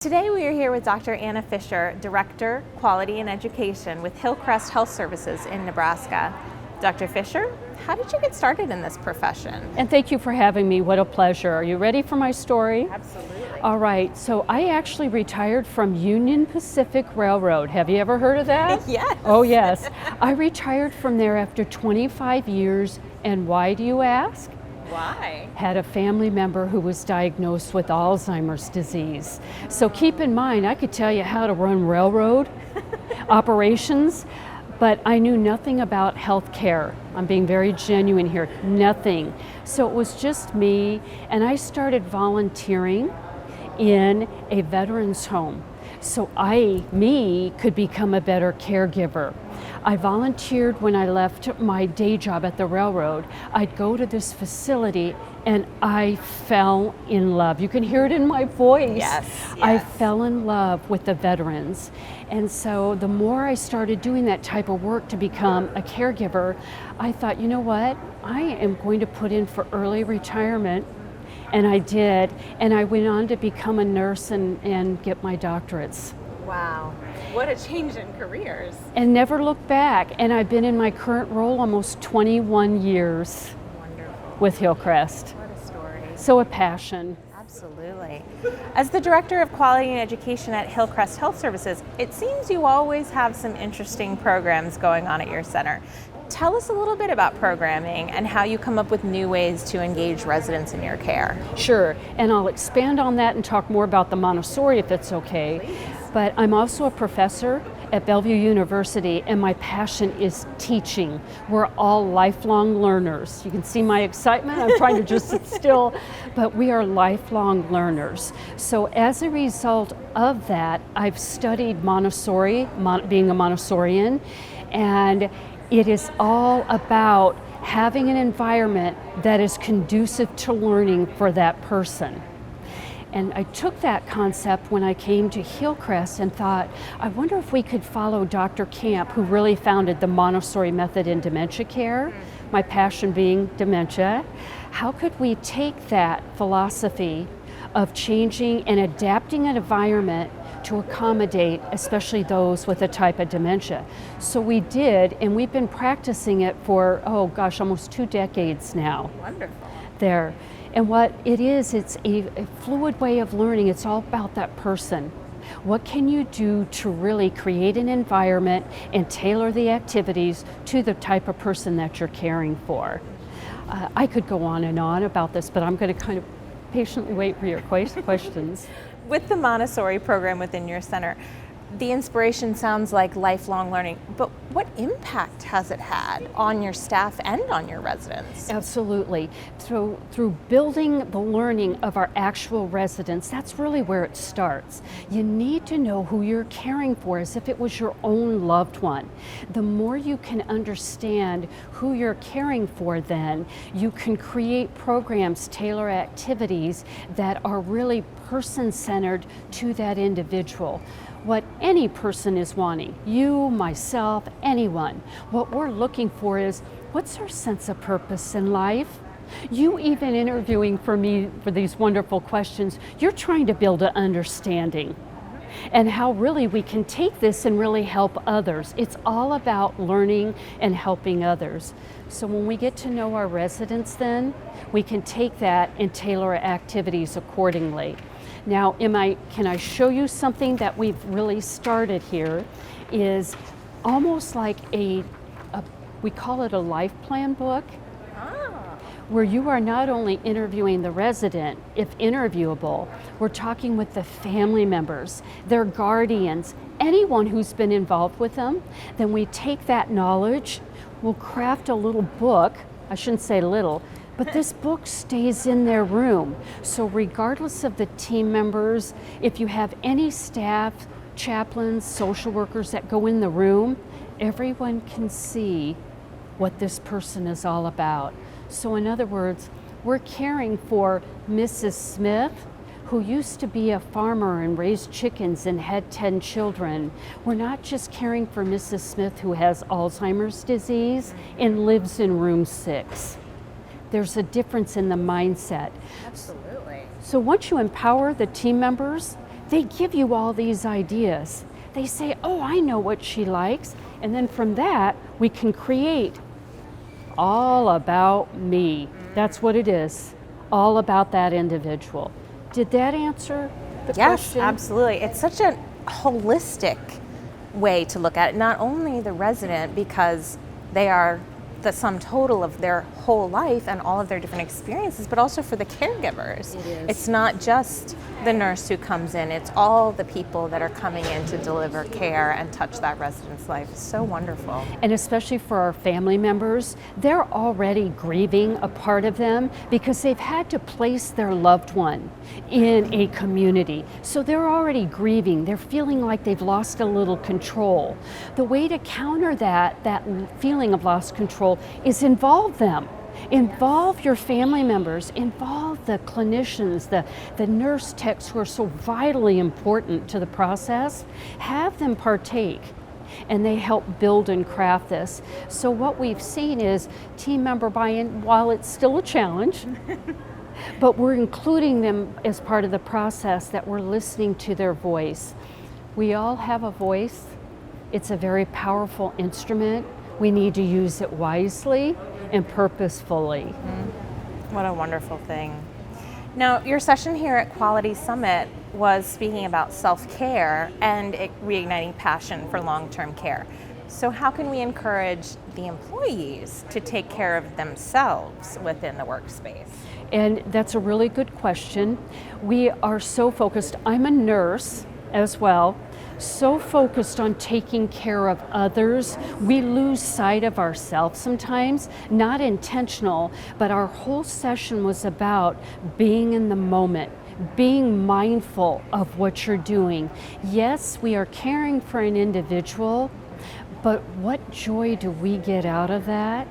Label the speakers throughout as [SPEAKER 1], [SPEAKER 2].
[SPEAKER 1] Today we are here with Dr. Anna Fisher, Director, Quality and Education with Hillcrest Health Services in Nebraska. Dr. Fisher, how did you get started in this profession?
[SPEAKER 2] And thank you for having me. What a pleasure. Are you ready for my story?
[SPEAKER 1] Absolutely.
[SPEAKER 2] All right. So I actually retired from Union Pacific Railroad. Have you ever heard of that?
[SPEAKER 1] Yes.
[SPEAKER 2] Oh, yes. I retired from there after 25 years. And why do you ask?
[SPEAKER 1] Why?
[SPEAKER 2] Had a family member who was diagnosed with Alzheimer's disease. So keep in mind, I could tell you how to run railroad operations, but I knew nothing about health care. I'm being very genuine here, nothing. So it was just me, and I started volunteering in a veterans home. So me could become a better caregiver. I volunteered when I left my day job at the railroad. I'd go to this facility and I fell in love. You can hear it in my voice.
[SPEAKER 1] Yes.
[SPEAKER 2] I fell in love with the veterans. And so the more I started doing that type of work to become a caregiver, I thought, you know what? I am going to put in for early retirement. And I did. And I went on to become a nurse and get my doctorates.
[SPEAKER 1] Wow. What a change in careers.
[SPEAKER 2] And never looked back. And I've been in my current role almost 21 years.
[SPEAKER 1] Wonderful.
[SPEAKER 2] With Hillcrest.
[SPEAKER 1] What a story.
[SPEAKER 2] So a passion.
[SPEAKER 1] Absolutely. As the Director of Quality and Education at Hillcrest Health Services, it seems you always have some interesting programs going on at your center. Tell us a little bit about programming and how you come up with new ways to engage residents in your care.
[SPEAKER 2] Sure, and I'll expand on that and talk more about the Montessori if it's okay.
[SPEAKER 1] Please.
[SPEAKER 2] But I'm also a professor at Bellevue University, and my passion is teaching. We're all lifelong learners. You can see my excitement. I'm trying to just sit still, but we are lifelong learners. So as a result of that, I've studied Montessori, being a Montessorian, and it is all about having an environment that is conducive to learning for that person. And I took that concept when I came to Hillcrest and thought, I wonder if we could follow Dr. Camp, who really founded the Montessori method in dementia care, my passion being dementia. How could we take that philosophy of changing and adapting an environment to accommodate especially those with a type of dementia? So we did, and we've been practicing it for, almost 2 decades now.
[SPEAKER 1] Wonderful.
[SPEAKER 2] There. And what it is, it's a fluid way of learning. It's all about that person. What can you do to really create an environment and tailor the activities to the type of person that you're caring for? I could go on and on about this, but I'm going to kind of patiently wait for your questions.
[SPEAKER 1] With the Montessori program within your center, the inspiration sounds like lifelong learning, but what impact has it had on your staff and on your residents?
[SPEAKER 2] Absolutely. Through building the learning of our actual residents, that's really where it starts. You need to know who you're caring for as if it was your own loved one. The more you can understand who you're caring for, then you can create programs, tailor activities that are really person-centered to that individual. What any person is wanting, you, myself, anyone, what we're looking for is, what's our sense of purpose in life? You even interviewing for me for these wonderful questions, you're trying to build an understanding and how really we can take this and really help others. It's all about learning and helping others. So when we get to know our residents, then we can take that and tailor activities accordingly. Now, can I show you something that we've really started here? Is almost like we call it a life plan book, where you are not only interviewing the resident, if interviewable, we're talking with the family members, their guardians, anyone who's been involved with them. Then we take that knowledge, we'll craft a little book, I shouldn't say little, but this book stays in their room. So regardless of the team members, if you have any staff, chaplains, social workers that go in the room, everyone can see what this person is all about. So in other words, we're caring for Mrs. Smith, who used to be a farmer and raised chickens and had 10 children. We're not just caring for Mrs. Smith, who has Alzheimer's disease and lives in room 6. There's a difference in the mindset.
[SPEAKER 1] Absolutely.
[SPEAKER 2] So once you empower the team members, they give you all these ideas. They say, oh, I know what she likes. And then from that, we can create all about me. That's what it is, all about that individual. Did that answer the question?
[SPEAKER 1] Yes, absolutely. It's such a holistic way to look at it. Not only the resident, because they are the sum total of their whole life and all of their different experiences, but also for the caregivers.
[SPEAKER 2] It is.
[SPEAKER 1] It's not just the nurse who comes in, it's all the people that are coming in to deliver care and touch that resident's life. It's so wonderful.
[SPEAKER 2] And especially for our family members, they're already grieving a part of them because they've had to place their loved one in a community. So they're already grieving. They're feeling like they've lost a little control. The way to counter that feeling of lost control is involve them. Involve your family members, involve the clinicians, the nurse techs who are so vitally important to the process. Have them partake, and they help build and craft this. So what we've seen is team member buy-in, while it's still a challenge, but we're including them as part of the process, that we're listening to their voice. We all have a voice. It's a very powerful instrument. We need to use it wisely and purposefully.
[SPEAKER 1] What a wonderful thing. Now, your session here at Quality Summit was speaking about self-care and reigniting passion for long-term care. So how can we encourage the employees to take care of themselves within the workspace?
[SPEAKER 2] And that's a really good question. We are so focused, I'm a nurse as well, so focused on taking care of others, we lose sight of ourselves sometimes, not intentional, but our whole session was about being in the moment, being mindful of what you're doing. Yes, we are caring for an individual, but what joy do we get out of that?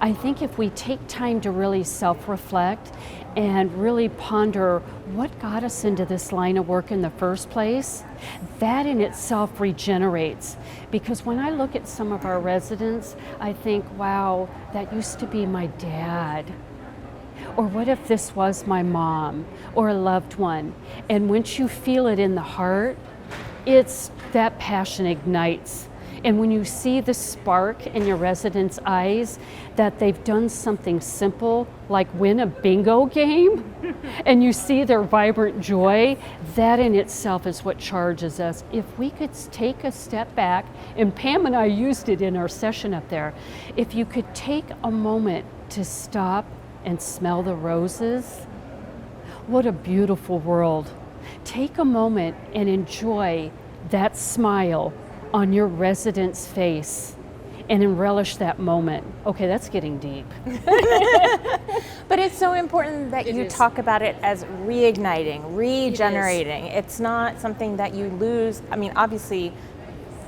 [SPEAKER 2] I think if we take time to really self-reflect and really ponder what got us into this line of work in the first place, that in itself regenerates. Because when I look at some of our residents, I think, wow, that used to be my dad. Or what if this was my mom or a loved one? And once you feel it in the heart, it's that passion ignites. And when you see the spark in your residents' eyes that they've done something simple, like win a bingo game, and you see their vibrant joy, that in itself is what charges us. If we could take a step back, and Pam and I used it in our session up there, if you could take a moment to stop and smell the roses, what a beautiful world. Take a moment and enjoy that smile on your resident's face and relish that moment. Okay, that's getting deep.
[SPEAKER 1] But it's so important that you talk about it as reigniting, regenerating. It's not something that you lose. I mean, obviously,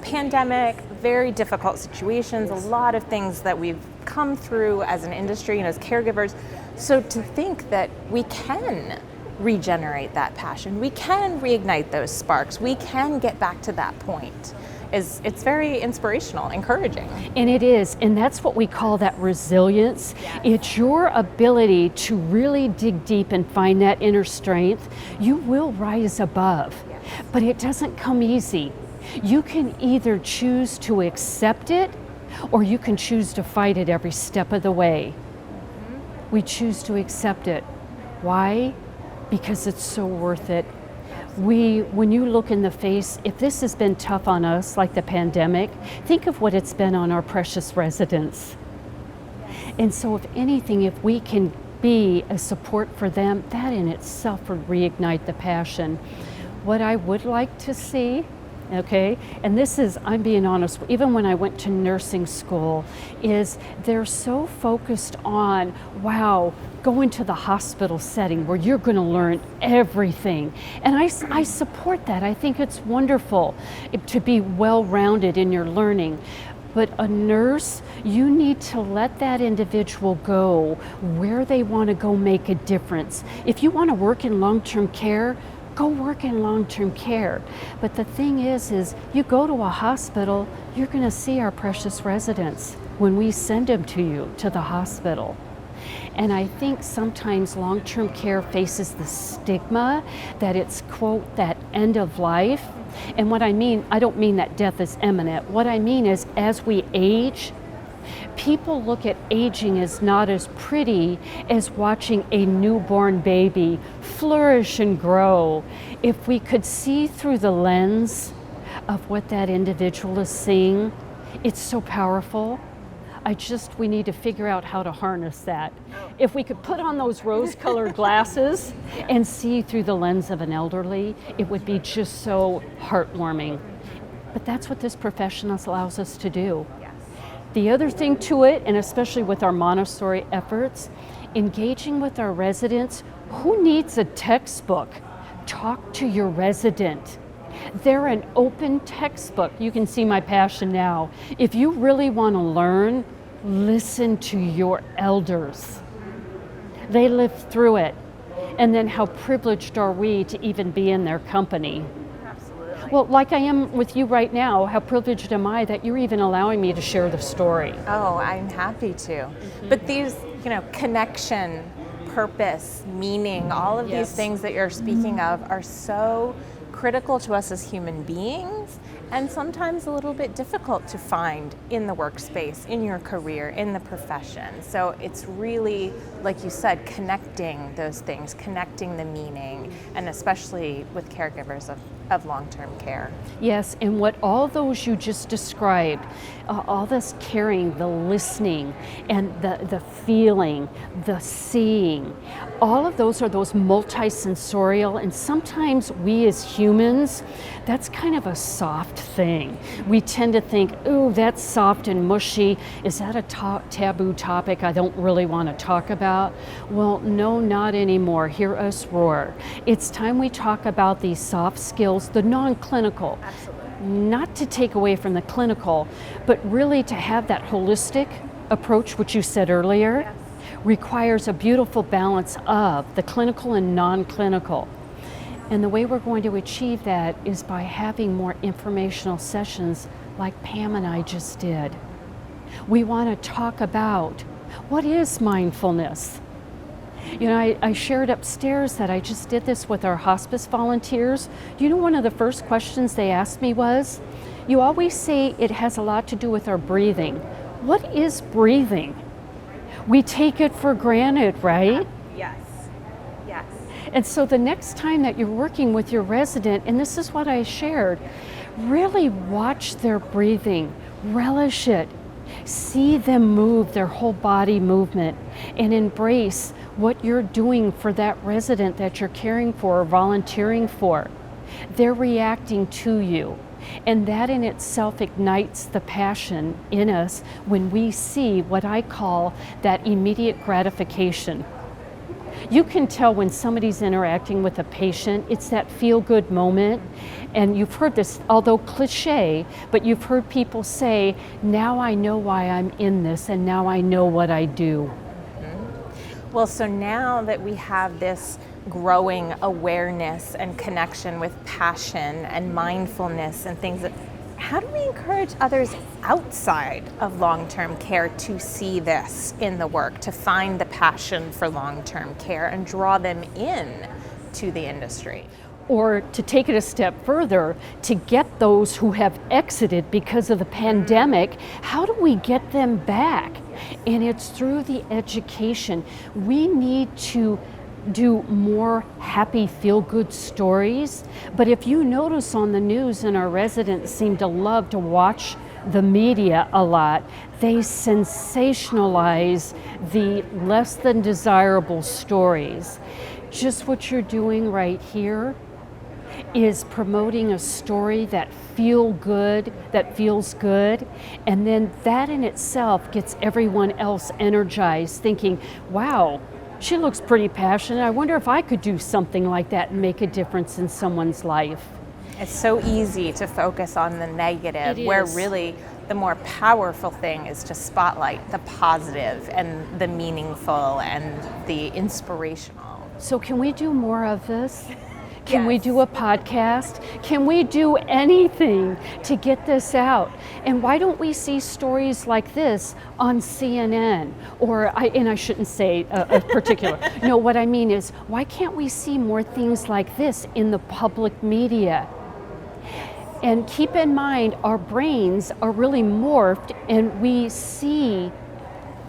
[SPEAKER 1] pandemic, very difficult situations, a lot of things that we've come through as an industry and as caregivers. So to think that we can regenerate that passion, we can reignite those sparks, we can get back to that point, it's very inspirational, encouraging.
[SPEAKER 2] And it is, and that's what we call that resilience. Yes. It's your ability to really dig deep and find that inner strength. You will rise above, yes, but it doesn't come easy. You can either choose to accept it, or you can choose to fight it every step of the way. We choose to accept it. Why? Because it's so worth it. When you look in the face, if this has been tough on us, like the pandemic, think of what it's been on our precious residents. And so if anything, if we can be a support for them, that in itself would reignite the passion. What I would like to see, okay, and this is, I'm being honest, even when I went to nursing school, is they're so focused on, wow, go into the hospital setting where you're going to learn everything. And I support that. I think it's wonderful to be well-rounded in your learning. But a nurse, you need to let that individual go where they want to go make a difference. If you want to work in long-term care, go work in long-term care. But the thing is you go to a hospital, you're going to see our precious residents when we send them to you to the hospital. And I think sometimes long-term care faces the stigma that it's, quote, that end of life. And what I mean, I don't mean that death is imminent. What I mean is as we age, people look at aging as not as pretty as watching a newborn baby flourish and grow. If we could see through the lens of what that individual is seeing, it's so powerful. We need to figure out how to harness that. If we could put on those rose-colored glasses and see through the lens of an elderly, it would be just so heartwarming. But that's what this profession allows us to do. The other thing to it, and especially with our Montessori efforts, engaging with our residents. Who needs a textbook? Talk to your resident. They're an open textbook. You can see my passion now. If you really want to learn, listen to your elders. They lived through it. And then how privileged are we to even be in their company? Well, like I am with you right now, how privileged am I that you're even allowing me to share the story?
[SPEAKER 1] Oh, I'm happy to. But these, connection, purpose, meaning, all of these things that you're speaking of are so critical to us as human beings, and sometimes a little bit difficult to find in the workspace, in your career, in the profession. So it's really, like you said, connecting those things, connecting the meaning, and especially with caregivers of long-term care.
[SPEAKER 2] Yes, and what all those you just described, all this caring, the listening, and the feeling, the seeing, all of those are those multisensorial, and sometimes we as humans, that's kind of a soft thing. We tend to think, ooh, that's soft and mushy. Is that a taboo topic I don't really want to talk about? Well, no, not anymore. Hear us roar. It's time we talk about these soft skills, the non-clinical.
[SPEAKER 1] Absolutely.
[SPEAKER 2] Not to take away from the clinical, but really to have that holistic approach, which you said earlier, requires a beautiful balance of the clinical and non-clinical. And the way we're going to achieve that is by having more informational sessions like Pam and I just did. We want to talk about what is mindfulness. I shared upstairs that I just did this with our hospice volunteers. One of the first questions they asked me was, you always say it has a lot to do with our breathing. What is breathing? We take it for granted, right?
[SPEAKER 1] Yes.
[SPEAKER 2] And so the next time that you're working with your resident, and this is what I shared, really watch their breathing, relish it, see them move, their whole body movement, and embrace what you're doing for that resident that you're caring for or volunteering for. They're reacting to you. And that in itself ignites the passion in us when we see what I call that immediate gratification. You can tell when somebody's interacting with a patient, it's that feel-good moment. And you've heard this, although cliche, but you've heard people say, now I know why I'm in this and now I know what I do.
[SPEAKER 1] Well, so now that we have this growing awareness and connection with passion and mindfulness and things, how do we encourage others outside of long-term care to see this in the work, to find the passion for long-term care and draw them in to the industry?
[SPEAKER 2] Or to take it a step further, to get those who have exited because of the pandemic, how do we get them back? And it's through the education. We need to do more happy, feel-good stories. But if you notice on the news, and our residents seem to love to watch the media a lot, they sensationalize the less than desirable stories. Just what you're doing right here is promoting a story that feels good, and then that in itself gets everyone else energized, thinking, wow, she looks pretty passionate. I wonder if I could do something like that and make a difference in someone's life.
[SPEAKER 1] It's so easy to focus on the negative, where really the more powerful thing is to spotlight the positive and the meaningful and the inspirational.
[SPEAKER 2] So can we do more of this? Can we
[SPEAKER 1] Yes.
[SPEAKER 2] do a podcast? Can we do anything to get this out? And why don't we see stories like this on CNN? And I shouldn't say a particular. No, what I mean is, why can't we see more things like this in the public media? And keep in mind, our brains are really morphed, and we see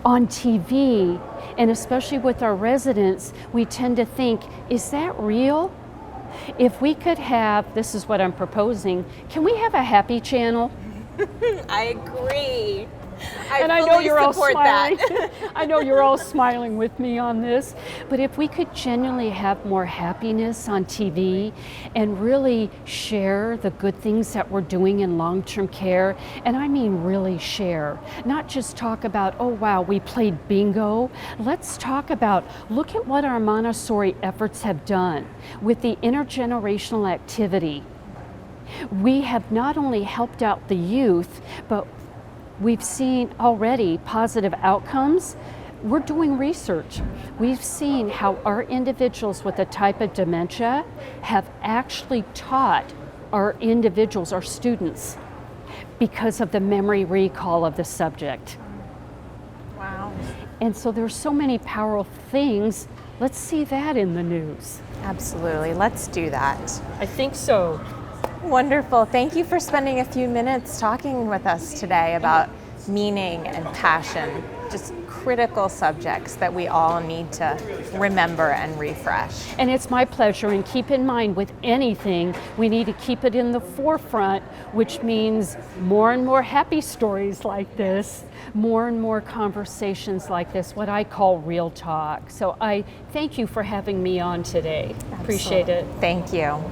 [SPEAKER 2] on TV, and especially with our residents, we tend to think, is that real? If we could have, this is what I'm proposing, can we have a happy channel?
[SPEAKER 1] I agree.
[SPEAKER 2] And I know you're all smiling. I know you're all smiling with me on this. But if we could genuinely have more happiness on TV and really share the good things that we're doing in long-term care, and I mean really share, not just talk about, oh wow, we played bingo. Let's talk about, look at what our Montessori efforts have done with the intergenerational activity. We have not only helped out the youth, but we've seen already positive outcomes. We're doing research. We've seen how our individuals with a type of dementia have actually taught our individuals, our students, because of the memory recall of the subject.
[SPEAKER 1] Wow.
[SPEAKER 2] And so there's so many powerful things. Let's see that in the news.
[SPEAKER 1] Absolutely. Let's do that.
[SPEAKER 2] I think so.
[SPEAKER 1] Wonderful. Thank you for spending a few minutes talking with us today about meaning and passion, just critical subjects that we all need to remember and refresh.
[SPEAKER 2] And it's my pleasure, and keep in mind with anything, we need to keep it in the forefront, which means more and more happy stories like this, more and more conversations like this, what I call real talk. So I thank you for having me on today. Appreciate it.
[SPEAKER 1] Thank you.